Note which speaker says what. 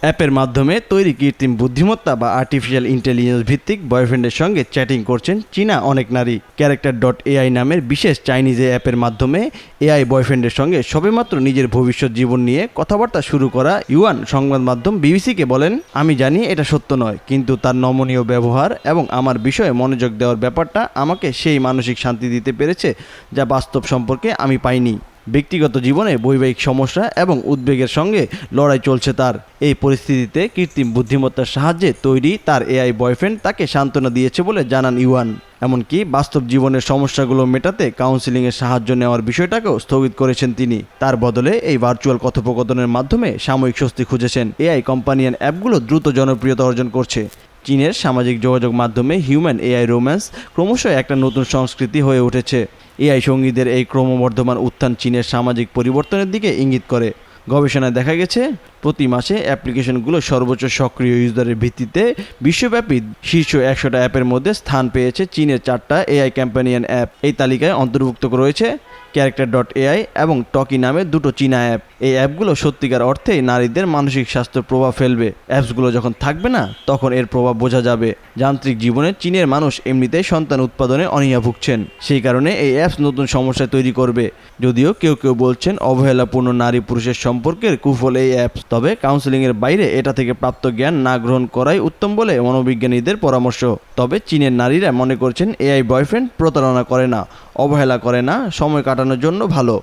Speaker 1: অ্যাপের মাধ্যমে তৈরি কৃত্রিম বুদ্ধিমত্তা বা আর্টিফিশিয়াল ইন্টেলিজেন্স ভিত্তিক বয়ফ্রেন্ডের সঙ্গে চ্যাটিং করছেন চীনা অনেক নারী। ক্যারেক্টার.এআই নামের বিশেষ চাইনিজ অ্যাপের মাধ্যমে এআই বয়ফ্রেন্ডের সঙ্গে সবেমাত্র নিজের ভবিষ্যৎ জীবন নিয়ে কথাবার্তা শুরু করা ইউয়ান সংবাদ মাধ্যম বিবিসিকে বলেন, আমি জানি এটা সত্য নয়, কিন্তু তার নমনীয় ব্যবহার এবং আমার বিষয়ে মনোযোগ দেওয়ার ব্যাপারটা আমাকে সেই মানসিক শান্তি দিতে পেরেছে যা বাস্তব সম্পর্কে আমি পাইনি। ব্যক্তিগত জীবনে বৈবাহিক সমস্যা এবং উদ্বেগের সঙ্গে লড়াই চলছে তার। এই পরিস্থিতিতে কৃত্রিম বুদ্ধিমত্তার সাহায্যে তৈরি তার এআই বয়ফ্রেন্ড তাকে সান্ত্বনা দিয়েছে বলে জানান ইউয়ান। এমনকি বাস্তব জীবনের সমস্যাগুলো মেটাতে কাউন্সিলিংয়ের সাহায্য নেওয়ার বিষয়টাকেও স্থগিত করেছেন তিনি। তার বদলে এই ভার্চুয়াল কথোপকথনের মাধ্যমে সাময়িক স্বস্তি খুঁজেছেন। এআই কম্পানিয়ান অ্যাপগুলো দ্রুত জনপ্রিয়তা অর্জন করছে। চীনের সামাজিক যোগাযোগ মাধ্যমে হিউম্যান এআই রোম্যান্স ক্রমশ একটা নতুন সংস্কৃতি হয়ে উঠেছে। এআই সঙ্গীদের এই ক্রমবর্ধমান উত্থান চীনের সামাজিক পরিবর্তনের দিকে ইঙ্গিত করে। গবেষণায় দেখা গেছে, প্রতি মাসে অ্যাপ্লিকেশনগুলো সর্বোচ্চ সক্রিয় ইউজারের ভিত্তিতে বিশ্বব্যাপী শীর্ষ 100টা অ্যাপের মধ্যে স্থান পেয়েছে চীনের 4টা এআই কম্পানিয়ান অ্যাপ। এই তালিকায় অন্তর্ভুক্ত রয়েছে ক্যারেক্টার.এআই এবং টকি নামে দুটো চীনা অ্যাপ। এই অ্যাপগুলো সত্যিকার অর্থেই নারীদের মানসিক স্বাস্থ্যের প্রভাব ফেলবে। অ্যাপসগুলো যখন থাকবে না, তখন এর প্রভাব বোঝা যাবে। যান্ত্রিক জীবনে চীনের মানুষ এমনিতেই সন্তান উৎপাদনে অনীহা ভুগছেন, সেই কারণে এই অ্যাপস নতুন সমস্যা তৈরি করবে। যদিও কেউ কেউ বলছেন অবহেলাপূর্ণ নারী পুরুষের সম্পর্কের কুফল এই অ্যাপস। তবে কাউন্সেলিংয়ের বাইরে এটা থেকে প্রাপ্ত জ্ঞান না গ্রহণ করাই উত্তম বলে মনোবিজ্ঞানীদের পরামর্শ। তবে চীনের নারীরা মনে করছেন এআই বয়ফ্রেন্ড প্রতারণা করে না, অবহেলা করে না, সময় কাটানোর জন্য ভালো।